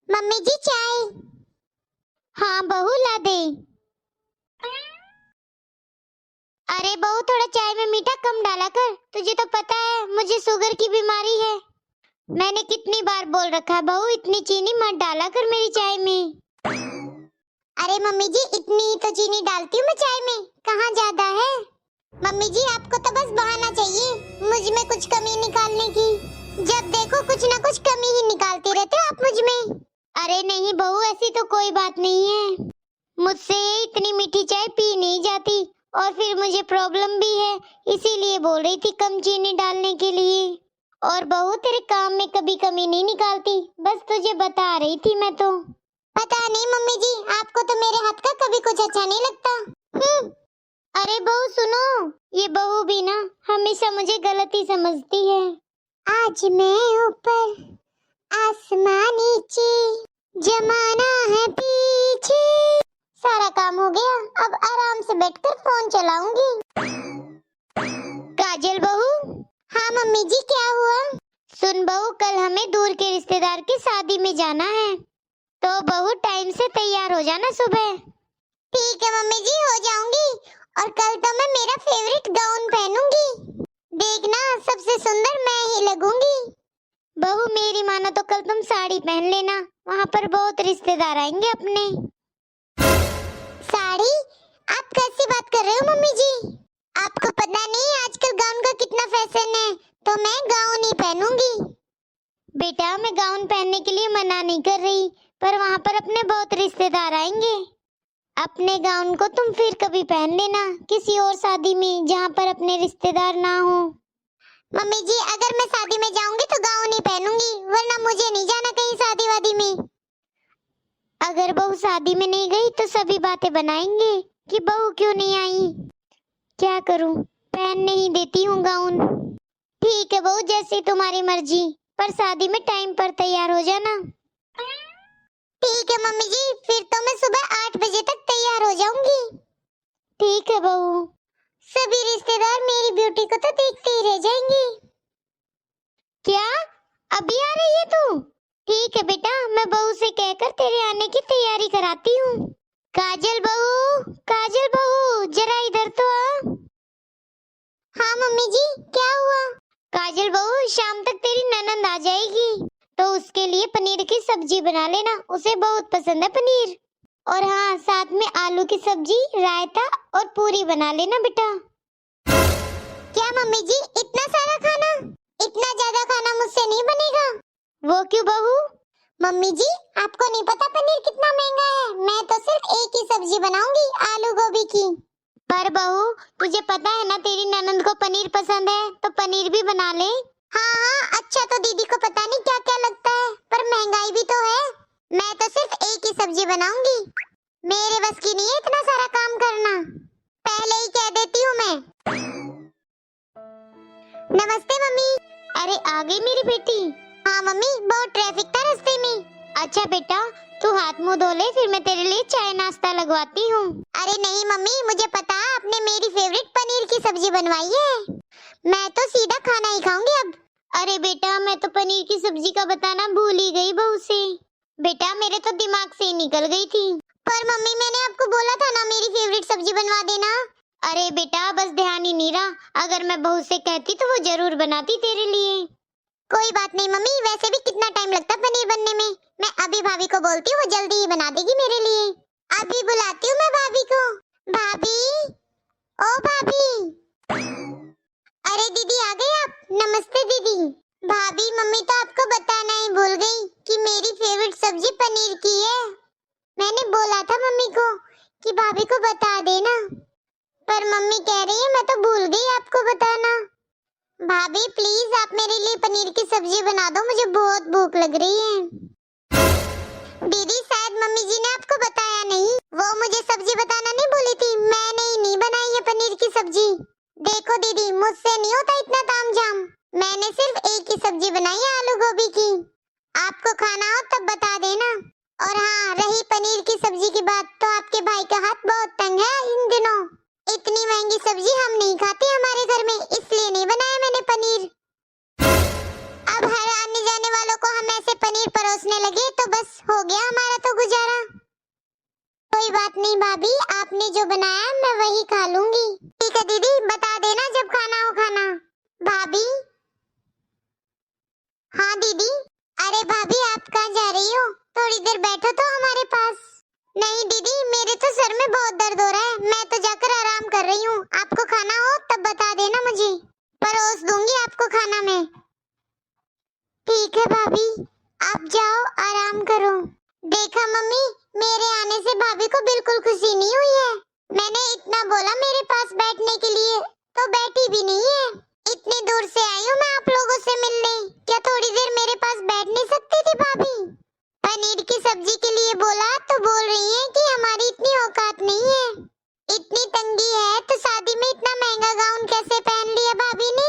Mummy जी चाय। हाँ बहू ला दे। अरे बहू थोड़ा चाय में मीठा कम डाला कर, तुझे तो पता है मुझे शुगर की बीमारी है। मैंने कितनी बार बोल रखा है बहू इतनी चीनी मत डाला कर मेरी चाय में। अरे मम्मी जी इतनी तो चीनी डालती हूँ मैं चाय में, कहाँ ज्यादा है। मम्मी जी आपको तो बस बहाना चाहिए मुझ में कुछ कमी निकालने की, जब देखो कुछ ना कुछ कमी ही निकालते रहते हो आप मुझ में। अरे नहीं बहू ऐसी तो कोई बात नहीं है, मुझसे इतनी मीठी चाय पी नहीं जाती और फिर मुझे प्रॉब्लम भी है, इसीलिए बोल रही थी कम चीनी डालने के लिए। और बहू तेरे काम में कभी कमी नहीं निकालती, बस तुझे बता रही थी मैं तो। पता नहीं मम्मी जी आपको तो मेरे हाथ का कभी कुछ अच्छा नहीं लगता। अरे बहू सुनो, ये बहू भी ना हमेशा मुझे गलत ही समझती है। आज मैं ऊपर आसमान नीचे, जमाना है पीछे। सारा काम हो गया, अब आराम से बैठकर फोन चलाऊंगी। काजल बहू। हाँ मम्मी जी क्या हुआ? सुन बहू कल हमें दूर के रिश्तेदार की शादी में जाना है, तो बहू टाइम से तैयार हो जाना सुबह। ठीक है मम्मी जी हो जाऊंगी, और कल तो मैं मेरा फेवरेट गाउन पहनूंगी, देखना सबसे सुंदर मैं ही लगूंगी। बहू मेरी मानो तो कल तुम साड़ी पहन लेना, वहाँ पर बहुत रिश्तेदार आएंगे अपने। साड़ी? आप कैसी बात कर रहे हो मम्मी जी? आपको पता नहीं आजकल गाउन का कितना फैशन है, तो मैं गाउन ही पहनूंगी। बेटा मैं गाउन पहनने के लिए मना नहीं कर रही, पर वहाँ पर अपने बहुत रिश्तेदार आएंगे। अपने गाउन को तुम फिर कभी पहन लेना किसी और शादी में जहाँ पर अपने रिश्तेदार ना हो। मम्मी जी अगर मैं शादी में जाऊंगी तो गाउन ही पहनूंगी, वरना मुझे नहीं जाना कहीं शादी वादी में। अगर बहू शादी में नहीं गई तो सभी बातें बनाएंगे कि बहू क्यों नहीं आई। क्या करूं, पहनने ही देती हूँ गाउन। ठीक है बहू जैसी तुम्हारी मर्जी, पर शादी में टाइम पर तैयार हो जाना। ठीक है मम्मी जी, फिर तो मैं सुबह 8 बजे तक तैयार हो जाऊंगी। ठीक है बहू। सभी रिश्तेदार मेरी ब्यूटी को तो देखते ही रह जाएंगे। क्या अभी आ रही है तू? ठीक है बेटा, मैं बहू से कहकर तेरे आने की तैयारी कराती हूँ। काजल बहू जरा इधर तो आ। हाँ मम्मी जी क्या हुआ? काजल बहू शाम तक तेरी ननंद आ जाएगी, तो उसके लिए पनीर की सब्जी बना लेना, उसे बहुत पसंद है पनीर। और हाँ साथ में आलू की सब्जी, रायता और पूरी बना लेना बेटा। क्या मम्मी जी इतना सारा खाना? इतना ज्यादा खाना मुझसे नहीं बनेगा। वो क्यों बहू? मम्मी जी आपको नहीं पता पनीर कितना महंगा है, मैं तो सिर्फ एक ही सब्जी बनाऊंगी, आलू गोभी की। पर बहू तुझे पता है ना तेरी ननंद को पनीर पसंद है, तो पनीर भी बना ले। हाँ अच्छा तो दीदी को पता नहीं क्या क्या लगता है, पर महंगाई भी तो है। मैं तो सिर्फ एक ही सब्जी बनाऊंगी, मेरे बस की नहीं है इतना सारा काम करना, पहले ही कह देती हूँ मैं। नमस्ते मम्मी। अरे आ गई मेरी बेटी। हाँ मम्मी बहुत ट्रैफिक था रास्ते में। अच्छा बेटा तू हाथ मुंह धो ले, फिर मैं तेरे लिए चाय नाश्ता लगवाती हूँ। अरे नहीं मम्मी मुझे पता है आपने मेरी फेवरेट पनीर की सब्जी बनवाई है, मैं तो सीधा खाना ही खाऊंगी अब। अरे बेटा मैं तो पनीर की सब्जी का बताना भूल ही गई बहू से। बेटा मेरे तो दिमाग से ही निकल गई थी। पर मम्मी मैंने आपको बोला था ना मेरी फेवरेट सब्जी बनवा देना। अरे बेटा बस ध्यान ही नहीं रहा, अगर मैं बहू से कहती तो वो जरूर बनाती तेरे लिए। कोई बात नहीं मम्मी, वैसे भी कितना टाइम लगता है पनीर बनने में, मैं अभी भाभी को बोलती हूँ वो जल्दी ही बना देगी मेरे लिए। अभी बुलाती हूँ मैं भाभी को। भाभी, ओ भाभी। अरे दीदी आ गए आप? नमस्ते दीदी। भाभी मम्मी तो आपको बताना ही भूल गई कि मेरी फेवरेट सब्जी पनीर की है। मैंने बोला था मम्मी को कि भाभी को बता देना, पर मम्मी कह रही है मैं तो भूल गई आपको बताना। भाभी प्लीज आप मेरे लिए पनीर की सब्जी बना दो, मुझे बहुत भूख लग रही है। दीदी शायद मम्मी जी ने आपको बताया नहीं, वो मुझे सब्जी बताना नहीं बोली थी, मैंने ही नहीं बनाई है पनीर की सब्जी। देखो दीदी मुझसे नहीं होता इतना तामझाम, मैंने सिर्फ एक ही सब्जी बनाई है आलू गोभी की, आपको खाना हो तब बता देना। और हाँ रही पनीर की सब्जी की बात, तो आपके भाई का हाथ बहुत तंग है इन दिनों, इतनी महंगी सब्जी हम नहीं खाते हमारे घर में, इसलिए नहीं बनाया मैंने पनीर। अब हर आने जाने वालों को हम ऐसे पनीर परोसने लगे तो बस हो गया हमारा तो गुजारा। कोई बात नहीं भाभी, आपने जो बनाया मैं वही खा लूंगी। ठीक है दीदी, बता देना जब खाना हो खाना। भाभी। हाँ दीदी। अरे भाभी आप कहाँ जा रही हो? थोड़ी देर बैठो तो हमारे पास। नहीं दीदी, मेरे तो सर में बहुत दर्द हो रहा है, मैं तो जाकर आराम कर रही हूँ। आपको खाना हो तब बता देना मुझे, परोस दूंगी आपको खाना मैं। ठीक है भाभी, आप जाओ आराम करो। देखा मम्मी, मेरे आने से भाभी को बिल्कुल खुशी नहीं हुई है। मैंने इतना बोला मेरे पास बैठने के लिए, तो बैठी भी नहीं है। इतनी दूर से आई हूँ मैं आप लोगों से मिलने, क्या थोड़ी देर मेरे पास बैठ नहीं सकती थी भाभी? पनीर की सब्जी के लिए बोला तो बोल रही हैं कि हमारी इतनी औकात नहीं है। इतनी तंगी है तो शादी में इतना महंगा गाउन कैसे पहन लिया भाभी ने?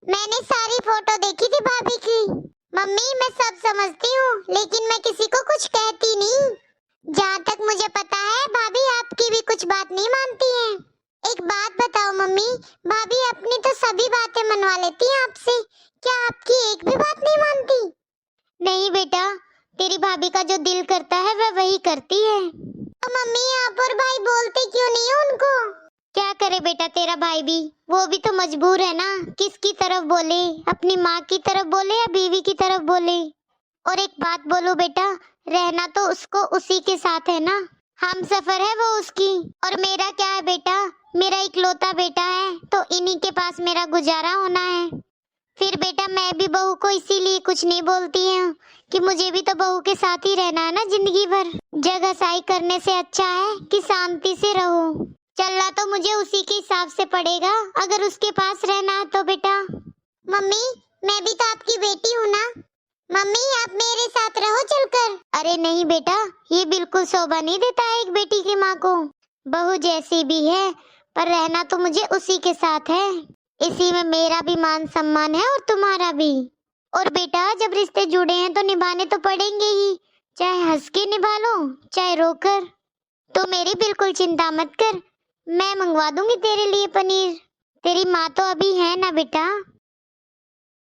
मैंने सारी फोटो देखी थी भाभी की। मम्मी मैं सब समझती हूँ, लेकिन मैं किसी को कुछ कहती नहीं। जहाँ तक मुझे पता है भाभी आपकी भी कुछ बात नहीं मानती हैं। एक बात बताओ मम्मी, भाभी अपनी तो सभी बातें मनवा लेती हैं आपसे, क्या आपकी एक भी बात नहीं मानती? नहीं बेटा, तेरी भाभी का जो दिल करता है वह वही करती है। तो मम्मी आप और भाई बोलते क्यों नहीं हो उनको? क्या करे बेटा तेरा भाई भी, वो भी तो मजबूर है ना, किसकी तरफ बोले, अपनी माँ की तरफ बोले या बीवी की तरफ बोले। और एक बात बोलो बेटा, रहना तो उसको उसी के साथ है ना, हम सफर है वो उसकी। और मेरा क्या है बेटा, मेरा इकलौता बेटा है, तो इन्हीं के पास मेरा गुजारा होना है। फिर बेटा मैं भी बहू को इसीलिए कुछ नहीं बोलती हूँ कि मुझे भी तो बहू के साथ ही रहना है ना जिंदगी भर। जगहसाई करने से अच्छा है कि शांति से रहो। चलना तो मुझे उसी के हिसाब से पड़ेगा, अगर उसके पास रहना है तो बेटा। मम्मी मैं भी तो आपकी बेटी हूँ ना, मम्मी आप मेरे साथ रहो चलकर। अरे नहीं बेटा, ये बिल्कुल शोभा नहीं देता है एक बेटी की माँ को। बहू जैसी भी है पर रहना तो मुझे उसी के साथ है, इसी में मेरा भी मान सम्मान है और तुम्हारा भी। और बेटा जब रिश्ते जुड़े हैं तो निभाने तो पड़ेंगे ही, चाहे हंस के निभा लो चाहे रोकर। तो मेरी बिल्कुल चिंता मत कर, मैं मंगवा दूंगी तेरे लिए पनीर। तेरी माँ तो अभी है ना बेटा।